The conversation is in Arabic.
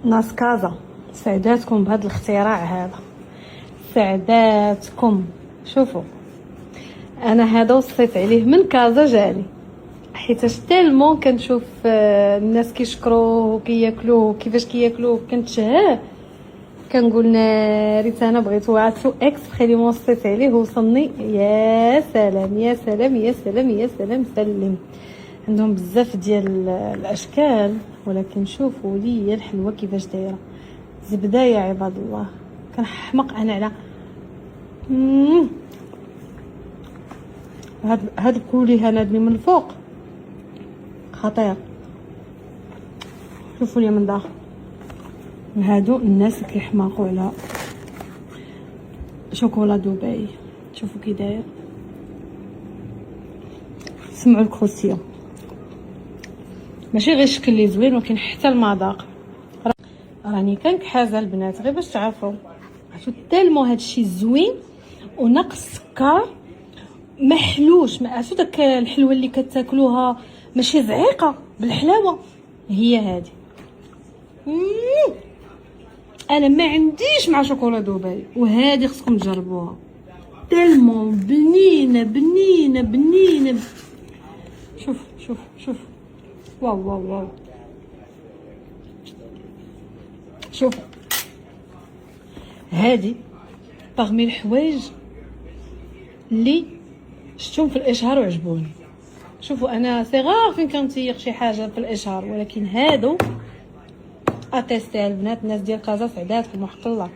ناس كازا، سعداتكم بهذا الاختراع هذا، سعداتكم. شوفوا انا هذا وصيت عليه من كازا جالي، حيتاش تالمون كنشوف الناس كيشكروه وكياكلوه كيفاش كياكلوه كنتشهاه، كنقول ناريت انا بغيتو عاتو اكسبريمون وصيت عليه وصلني. يا سلام يا سلام يا سلام يا سلام سلم. عندهم بزاف ديال الاشكال، ولكن شوفوا لي الحلوه كيفاش دايره، زبده يا عباد الله. كنحمق انا على هاد الكولي هنادني من الفوق خطير. شوفوا لي من داخل، هادو الناس كيحماقوا على شوكولا دبي. شوفوا كي داير، سمعوا الكروسيون، ماشي غير الشكل اللي زوين ولكن حتى المذاق. راني كنكحازه البنات غير باش تعرفوا، عرفتوا تالمو هادشي زوين وناقص السكر، محلوش. ما عرفتوا داك الحلوه اللي كتاكلوها ماشي زعيقه بالحلاوه، هي هذه. انا ما عنديش مع شوكولا دبي، وهذه خصكم تجربوها، تالمون بنينه بنينه بنينه. شوف شوف شوف، واو واو واو. شوف هذه طغمي الحوايج اللي شفتهم في الاشهار وعجبوني. شوفوا انا صغار فين كنتيق شي حاجه في الاشهار، ولكن هادو اتيستي البنات. الناس ديال كازا سعداتكم وحق الله.